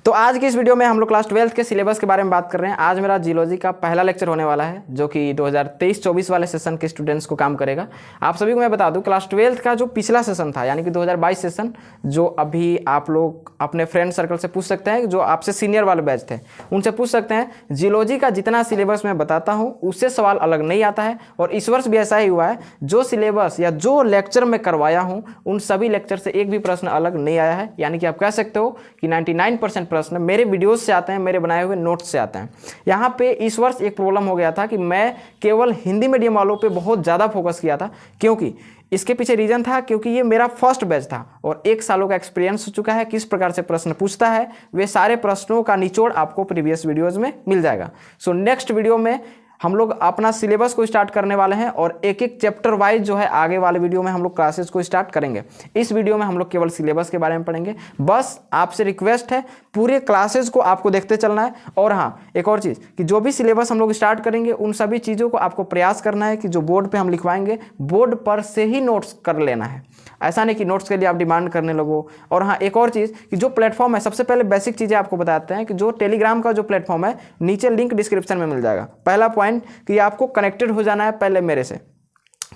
तो आज की इस वीडियो में हम लोग क्लास 12th के सिलेबस के बारे में बात कर रहे हैं। आज मेरा जियोलॉजी का पहला लेक्चर होने वाला है जो कि 2023-24 वाले सेशन के स्टूडेंट्स को काम करेगा। आप सभी को मैं बता दूं, क्लास 12th का जो पिछला सेशन था यानी कि 2022 सेशन, जो अभी आप लोग अपने फ्रेंड सर्कल से पूछ सकते हैं, जो आपसे सीनियर वाले बैच थे उनसे पूछ सकते हैं। जियोलॉजी का जितना सिलेबस मैं बताता हूँ उससे सवाल अलग नहीं आता है, और इस वर्ष भी ऐसा ही हुआ है। जो सिलेबस या जो लेक्चर मैं करवाया हूँ उन सभी लेक्चर से एक भी प्रश्न अलग नहीं आया है। यानी कि आप कह सकते हो कि 99% प्रश्न मेरे वीडियोस से आते हैं, मेरे बनाए हुए नोट्स से आते हैं। यहाँ पे इस वर्ष एक प्रॉब्लम हो गया था कि मैं केवल हिंदी मीडियम वालों पे बहुत ज़्यादा फोकस किया था, क्योंकि इसके पीछे रीजन था क्योंकि ये मेरा फर्स्ट बैच था और 1 सालों का एक्सपीरियंस हो चुका है किस प्रकार से प्रश्न पूछता है। वे सारे प्रश्नों का निचोड़ आपको प्रीवियस वीडियोज़ में मिल जाएगा। सो नेक्स्ट वीडियो में हम लोग अपना सिलेबस को स्टार्ट करने वाले हैं और एक एक चैप्टर वाइज जो है आगे वाले वीडियो में हम लोग क्लासेस को स्टार्ट करेंगे। इस वीडियो में हम लोग केवल सिलेबस के बारे में पढ़ेंगे। बस आपसे रिक्वेस्ट है, पूरे क्लासेस को आपको देखते चलना है। और हाँ, एक और चीज़ कि जो भी सिलेबस हम लोग स्टार्ट करेंगे उन सभी चीज़ों को आपको प्रयास करना है कि जो बोर्ड पर हम लिखवाएंगे बोर्ड पर से ही नोट्स कर लेना है। ऐसा नहीं कि नोट्स के लिए आप डिमांड करने लगो। और हाँ, एक और चीज़ कि जो प्लेटफॉर्म है, सबसे पहले बेसिक चीज़ें आपको बताते हैं कि जो टेलीग्राम का जो प्लेटफॉर्म है, नीचे लिंक डिस्क्रिप्शन में मिल जाएगा। पहला पॉइंट कि आपको कनेक्टेड हो जाना है पहले मेरे से।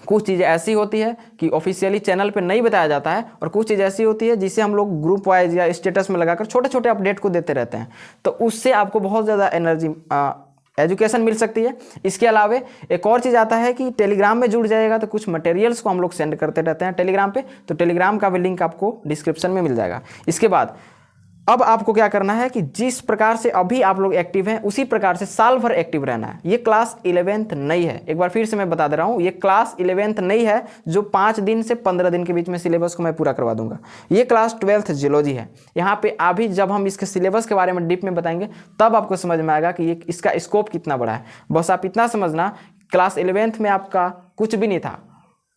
कुछ चीज़ें ऐसी होती है कि ऑफिशियली चैनल पे नहीं बताया जाता है, और कुछ चीज़ ऐसी होती है जिसे हम लोग ग्रुप वाइज या स्टेटस में लगाकर छोटे छोटे अपडेट को देते रहते हैं, तो उससे आपको बहुत ज़्यादा एनर्जी एजुकेशन मिल सकती है। इसके अलावा एक और चीज़ आता है कि टेलीग्राम में जुड़ जाएगा तो कुछ मटेरियल्स को हम लोग सेंड करते रहते हैं टेलीग्राम पे, तो टेलीग्राम का भी लिंक आपको डिस्क्रिप्शन में मिल जाएगा। इसके बाद अब आपको क्या करना है कि जिस प्रकार से अभी आप लोग एक्टिव हैं उसी प्रकार से साल भर एक्टिव रहना है। ये क्लास 11th नहीं है, एक बार फिर से मैं बता दे रहा हूँ, ये क्लास 11th नहीं है जो 5 दिन से 15 दिन के बीच में सिलेबस को मैं पूरा करवा दूंगा। ये क्लास 12th जियोलॉजी है। यहाँ पे अभी जब हम इसके सिलेबस के बारे में डीप में बताएंगे तब आपको समझ में आएगा कि ये इसका स्कोप कितना बड़ा है। बस आप इतना समझना, क्लास 11th में आपका कुछ भी नहीं था,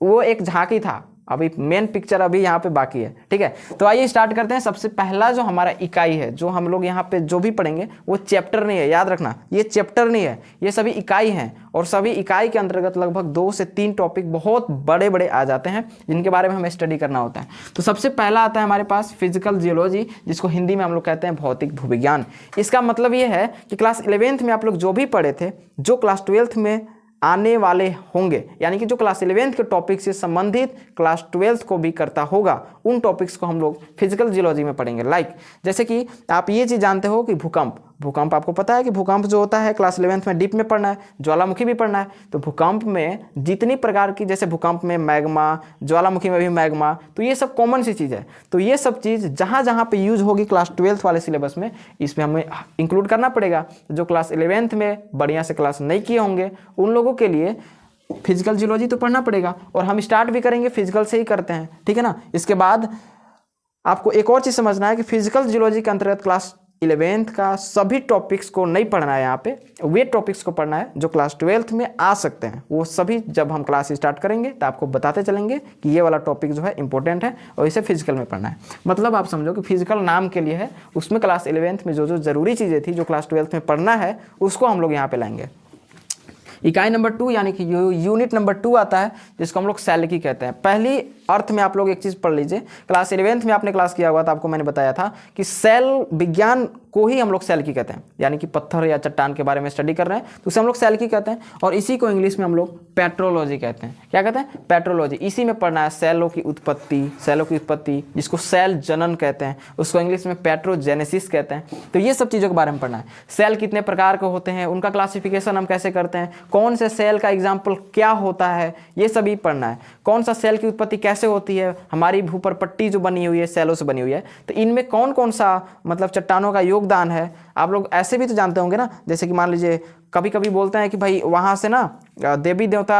वो एक झांकी था, अभी मेन पिक्चर अभी यहाँ पे बाकी है। ठीक है, तो आइए स्टार्ट करते हैं। सबसे पहला जो हमारा इकाई है, जो हम लोग यहाँ पे जो भी पढ़ेंगे वो चैप्टर नहीं है, याद रखना, ये चैप्टर नहीं है, ये सभी इकाई हैं। और सभी इकाई के अंतर्गत लगभग 2 से 3 टॉपिक बहुत बड़े बड़े आ जाते हैं जिनके बारे में हमें स्टडी करना होता है। तो सबसे पहला आता है हमारे पास फिजिकल जियोलॉजी, जिसको हिंदी में हम लोग कहते हैं भौतिक भूविज्ञान। इसका मतलब ये है कि क्लास 11th में आप लोग जो भी पढ़े थे, जो क्लास 12th में आने वाले होंगे, यानी कि जो क्लास 11th के टॉपिक से संबंधित क्लास 12th को भी करता होगा, उन टॉपिक्स को हम लोग फिजिकल जियोलॉजी में पढ़ेंगे। लाइक जैसे कि आप ये चीज़ जानते हो कि भूकंप आपको पता है कि भूकंप जो होता है क्लास 11th में डीप में पढ़ना है, ज्वालामुखी भी पढ़ना है। तो भूकंप में जितनी प्रकार की, जैसे भूकंप में मैग्मा, ज्वालामुखी में भी मैग्मा, तो ये सब कॉमन सी चीज़ है। तो ये सब चीज़ जहाँ जहाँ पे यूज होगी क्लास 12th वाले सिलेबस में, इसमें हमें इंक्लूड करना पड़ेगा। जो क्लास 11th में बढ़िया से क्लास नहीं किए होंगे उन लोगों के लिए फिजिकल जियोलॉजी तो पढ़ना पड़ेगा, और हम स्टार्ट भी करेंगे फिजिकल से ही करते हैं। ठीक है ना। इसके बाद आपको एक और चीज़ समझना है कि फिजिकल जियोलॉजी के अंतर्गत क्लास 11th का सभी टॉपिक्स को नहीं पढ़ना है। यहाँ पे वे टॉपिक्स को पढ़ना है जो क्लास 12th में आ सकते हैं। वो सभी जब हम क्लास स्टार्ट करेंगे तो आपको बताते चलेंगे कि ये वाला टॉपिक जो है इंपॉर्टेंट है और इसे फिजिकल में पढ़ना है। मतलब आप समझो कि फिजिकल नाम के लिए है, उसमें क्लास 11th में जो जो ज़रूरी चीज़ें थी जो क्लास 12th में पढ़ना है उसको हम लोग यहाँ पे लाएंगे। इकाई नंबर 2 यानी कि यूनिट नंबर 2 आता है, जिसको हम लोग सेल की कहते हैं। पहली अर्थ में आप लोग एक चीज़ पढ़ लीजिए, क्लास 11th में आपने क्लास किया हुआ था, आपको मैंने बताया था कि सेल विज्ञान को ही हम लोग सेल की कहते हैं। यानी कि पत्थर या चट्टान के बारे में स्टडी कर रहे हैं तो उसे हम लोग सेल की कहते हैं, और इसी को इंग्लिश में हम लोग पेट्रोलॉजी कहते हैं। क्या कहते हैं? पेट्रोलॉजी। इसी में पढ़ना है सेलों की उत्पत्ति, जिसको सेल जनन कहते हैं, उसको इंग्लिश में पेट्रोजेनेसिस कहते हैं। तो ये सब चीज़ों के बारे में पढ़ना है। सेल कितने प्रकार के होते हैं, उनका क्लासिफिकेशन हम कैसे करते हैं, कौन से सेल का एग्जाम्पल क्या होता है, ये सभी पढ़ना है। कौन सा सेल की उत्पत्ति कैसे होती है, हमारी भूपर पट्टी जो बनी हुई है सेलों से बनी हुई है, तो इनमें कौन कौन सा मतलब चट्टानों का योगदान है। आप लोग ऐसे भी तो जानते होंगे ना, जैसे कि मान लीजिए कभी कभी बोलते हैं कि भाई वहाँ से ना देवी देवता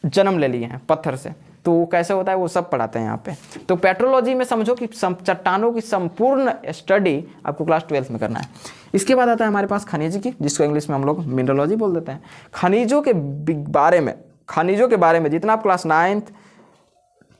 जन्म ले लिए हैं पत्थर से, तो कैसे होता है वो सब पढ़ाते हैं यहाँ पे। तो पेट्रोलॉजी में समझो कि चट्टानों की संपूर्ण स्टडी आपको क्लास 12th में करना है। इसके बाद आता है हमारे पास खनिज की, जिसको इंग्लिश में हम लोग मिनरलॉजी बोल देते हैं। खनिजों के बारे में जितना आप class 9th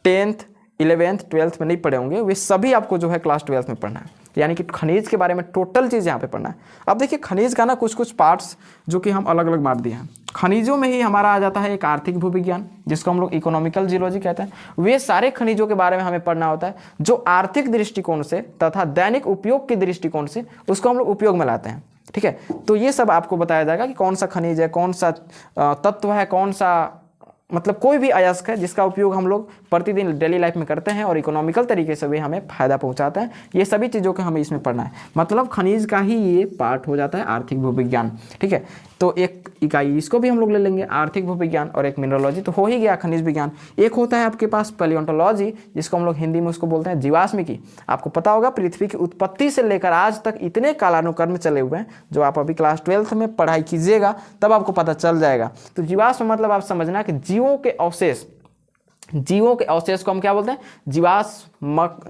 10th 11th 12th में नहीं पढ़े होंगे, वे सभी आपको जो है क्लास 12th में पढ़ना है। यानी कि खनिज के बारे में टोटल चीज़ यहाँ पे पढ़ना है। अब देखिए खनिज का ना कुछ कुछ पार्ट्स जो कि हम अलग अलग बांट दिए हैं। खनिजों में ही हमारा आ जाता है एक आर्थिक भूविज्ञान, जिसको हम लोग इकोनॉमिकल जियोलॉजी कहते हैं। वे सारे खनिजों के बारे में हमें पढ़ना होता है जो आर्थिक दृष्टिकोण से तथा दैनिक उपयोग के दृष्टिकोण से उसको हम लोग उपयोग में लाते हैं। ठीक है, तो ये सब आपको बताया जाएगा कि कौन सा खनिज है, कौन सा तत्व है, कौन सा मतलब कोई भी अयस्क है जिसका उपयोग हम लोग प्रतिदिन डेली लाइफ में करते हैं और इकोनॉमिकल तरीके से भी हमें फायदा पहुंचाता है। ये सभी चीज़ों को हमें इसमें पढ़ना है। मतलब खनिज का ही ये पार्ट हो जाता है आर्थिक भूविज्ञान। ठीक है, तो एक इकाई इसको भी हम लोग ले लेंगे, आर्थिक भूविज्ञान, और एक मिनरोलॉजी, तो हो ही गया खनिज विज्ञान। एक होता है आपके पास पैलियोंटोलॉजी, जिसको हम लोग हिंदी में उसको बोलते हैं जीवाश्मिकी। आपको पता होगा पृथ्वी की उत्पत्ति से लेकर आज तक इतने कालानुक्रम चले हुए हैं, जो आप अभी क्लास 12th में पढ़ाई कीजिएगा तब आपको पता चल जाएगा। तो जीवाश्म मतलब आप समझना कि जीवों के अवशेष, जीवों के अवशेष को हम क्या बोलते हैं, जीवाश्म,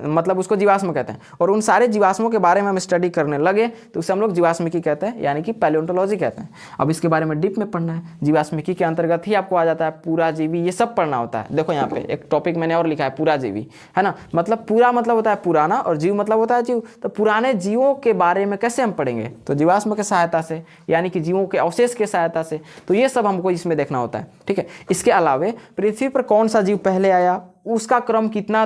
मतलब उसको जीवाश्म कहते हैं। और उन सारे जीवाश्मों के बारे में हम स्टडी करने लगे तो उसे हम लोग जीवाश्मिकी कहते हैं, यानी कि पैलियोंटोलॉजी कहते हैं। अब इसके बारे में डीप में पढ़ना है। जीवाश्मिकी के अंतर्गत ही आपको आ जाता है पूरा जीवी, ये सब पढ़ना होता है। देखो यहाँ पे एक टॉपिक मैंने और लिखा है, पूरा जीवी, है ना। मतलब पूरा मतलब होता है पुराना और जीव मतलब होता है जीव। तो पुराने जीवों के बारे में कैसे हम पढ़ेंगे, तो जीवाश्म की सहायता से, यानी कि जीवों के अवशेष की सहायता से। तो ये सब हमको इसमें देखना होता है। ठीक है, इसके अलावा पृथ्वी पर कौन सा जीव पहले आया, उसका क्रम कितना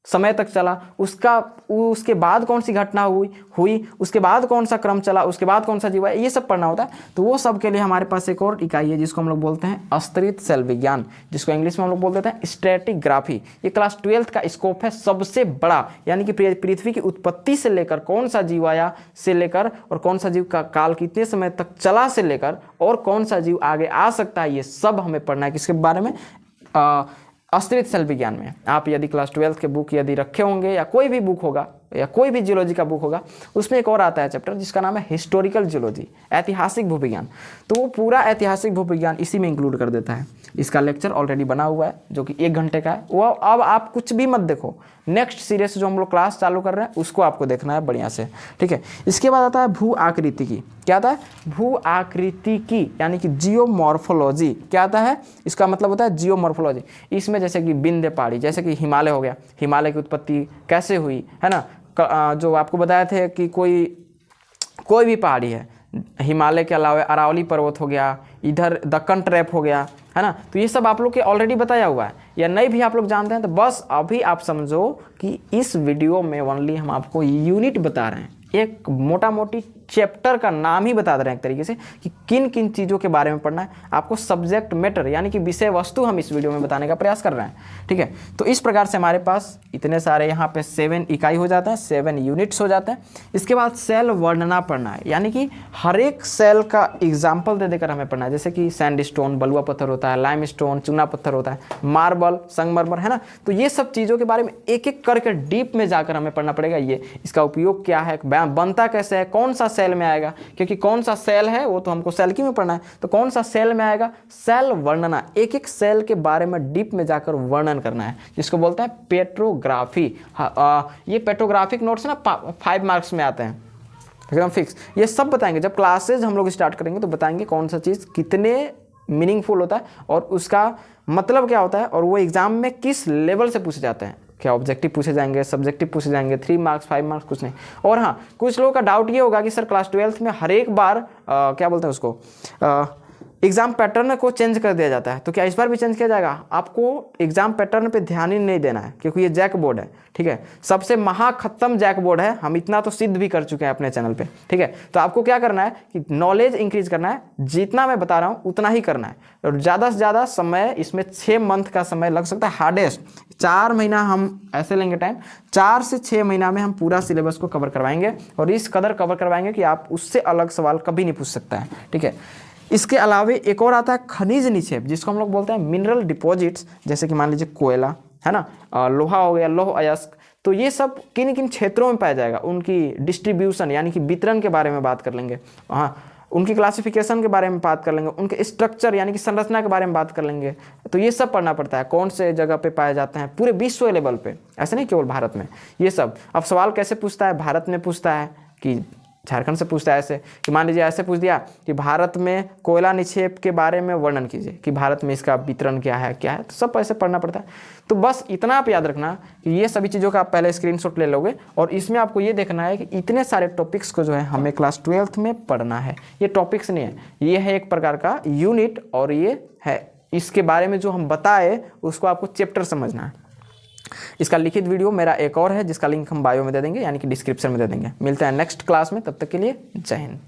समय तक चला, उसके बाद कौन सी घटना हुई, उसके बाद कौन सा क्रम चला, उसके बाद कौन सा जीव है, ये सब पढ़ना होता है। तो वो सब के लिए हमारे पास एक और इकाई है जिसको हम लोग बोलते हैं अस्तित्व सेल विज्ञान, जिसको इंग्लिश में हम लोग बोल देते हैं स्ट्रैटिग्राफी। ये क्लास 12th का स्कोप है सबसे बड़ा, यानी कि पृथ्वी की उत्पत्ति से लेकर कौन सा जीव आया से लेकर और कौन सा जीव का काल कितने समय तक चला से लेकर और कौन सा जीव आगे आ सकता है, ये सब हमें पढ़ना है। किसके बारे में, अस्तित्व सेल विज्ञान में। आप यदि क्लास 12th के बुक यदि रखे होंगे या कोई भी बुक होगा या कोई भी जियोलॉजी का बुक होगा, उसमें एक और आता है चैप्टर जिसका नाम है हिस्टोरिकल जियोलॉजी, ऐतिहासिक भूविज्ञान। तो वो पूरा ऐतिहासिक भूविज्ञान इसी में इंक्लूड कर देता है। इसका लेक्चर ऑलरेडी बना हुआ है जो कि 1 घंटे का है। वो अब आप कुछ भी मत देखो, नेक्स्ट सीरीज से जो हम लोग क्लास चालू कर रहे हैं उसको आपको देखना है बढ़िया से। ठीक है, इसके बाद आता है भू आकृति की। क्या आता है, भू आकृति की, यानी कि जियोमॉर्फोलॉजी। क्या आता है, इसका मतलब होता है जियोमॉर्फोलॉजी। इसमें जैसे कि विंध्य पहाड़ी, जैसे कि हिमालय हो गया, हिमालय की उत्पत्ति कैसे हुई, है ना। जो आपको बताए थे कि कोई भी पहाड़ी है, हिमालय के अलावा अरावली पर्वत हो गया, इधर दक्कन ट्रैप हो गया, है ना। तो ये सब आप लोग के ऑलरेडी बताया हुआ है, या नहीं भी आप लोग जानते हैं तो बस अभी आप समझो कि इस वीडियो में ओनली हम आपको यूनिट बता रहे हैं, एक मोटा मोटी चैप्टर का नाम ही बता दे रहे हैं एक तरीके से कि किन किन चीज़ों के बारे में पढ़ना है आपको। सब्जेक्ट मैटर यानी कि विषय वस्तु हम इस वीडियो में बताने का प्रयास कर रहे हैं। ठीक है, तो इस प्रकार से हमारे पास इतने सारे यहाँ पे 7 इकाई हो जाते हैं, 7 यूनिट्स हो जाते हैं। इसके बाद सेल वर्णना पढ़ना है, यानी कि हर एक सेल का एग्जाम्पल दे देकर हमें पढ़ना है। जैसे कि सैंडस्टोन बलुआ पत्थर होता है, लाइमस्टोन चूना पत्थर होता है, मार्बल संगमरमर, है ना। तो ये सब चीज़ों के बारे में एक एक करके डीप में जाकर हमें पढ़ना पड़ेगा। ये इसका उपयोग क्या है, बनता कैसे है, कौन सा सेल में आएगा, क्योंकि कौन सा सेल है वो तो हमको सेल की में पढ़ना है, तो कौन सा सेल में आएगा, सेल वर्णना, एक एक सेल के बारे में डीप में जाकर वर्णन करना है, जिसको बोलते हैं पेट्रोग्राफी। ये पेट्रोग्राफिक नोट्स ना 5 मार्क्स में आते हैं एकदम फिक्स। ये सब बताएंगे जब क्लासेज हम लोग स्टार्ट करेंगे, तो बताएंगे कौन सा चीज़ कितने मीनिंगफुल होता है और उसका मतलब क्या होता है और वो एग्जाम में किस लेवल से पूछे जाते हैं। क्या ऑब्जेक्टिव पूछे जाएंगे, सब्जेक्टिव पूछे जाएंगे, 3 मार्क्स 5 मार्क्स, कुछ नहीं। और हाँ, कुछ लोगों का डाउट ये होगा कि सर क्लास 12th में हर एक बार क्या बोलते हैं उसको, एग्जाम पैटर्न को चेंज कर दिया जाता है, तो क्या इस बार भी चेंज किया जाएगा? आपको एग्जाम पैटर्न पे ध्यान ही नहीं देना है, क्योंकि ये जैक बोर्ड है। ठीक है, सबसे महाखत्म जैक बोर्ड है, हम इतना तो सिद्ध भी कर चुके हैं अपने चैनल पे। ठीक है, तो आपको क्या करना है कि नॉलेज इंक्रीज करना है, जितना मैं बता रहा हूँ उतना ही करना है। और ज़्यादा से ज़्यादा समय इसमें 6 मंथ का समय लग सकता है, हार्डेस्ट 4 महीना हम ऐसे लेंगे टाइम, 4 से 6 महीना में हम पूरा सिलेबस को कवर करवाएंगे और इस कदर कवर करवाएंगे कि आप उससे अलग सवाल कभी नहीं पूछ सकता है। ठीक है, इसके अलावा एक और आता है खनिज निक्षेप, जिसको हम लोग बोलते हैं मिनरल डिपॉजिट्स, जैसे कि मान लीजिए कोयला, है ना, लोहा हो गया, लौह अयस्क। तो ये सब किन किन क्षेत्रों में पाया जाएगा, उनकी डिस्ट्रीब्यूशन यानी कि वितरण के बारे में बात कर लेंगे। हाँ, उनकी क्लासिफिकेशन के बारे में बात कर लेंगे, उनके स्ट्रक्चर यानी कि संरचना के बारे में बात कर लेंगे। तो ये सब पढ़ना पड़ता है, कौन से जगह पे पाए जाते हैं पूरे विश्व लेवल पे, ऐसे नहीं केवल भारत में। ये सब अब सवाल कैसे पूछता है, भारत में पूछता है कि झारखंड से पूछता है ऐसे कि मान लीजिए ऐसे पूछ दिया कि भारत में कोयला निक्षेप के बारे में वर्णन कीजिए, कि भारत में इसका वितरण क्या है, तो सब ऐसे पढ़ना पड़ता है। तो बस इतना आप याद रखना कि ये सभी चीज़ों का आप पहले स्क्रीनशॉट ले लोगे, और इसमें आपको ये देखना है कि इतने सारे टॉपिक्स को जो है हमें क्लास 12th में पढ़ना है। ये टॉपिक्स नहीं है, ये है एक प्रकार का यूनिट, और ये है इसके बारे में जो हम बताए उसको आपको चैप्टर समझना है। इसका लिखित वीडियो मेरा एक और है जिसका लिंक हम बायो में दे देंगे, यानी कि डिस्क्रिप्शन में दे देंगे। मिलते हैं नेक्स्ट क्लास में, तब तक के लिए जय हिंद।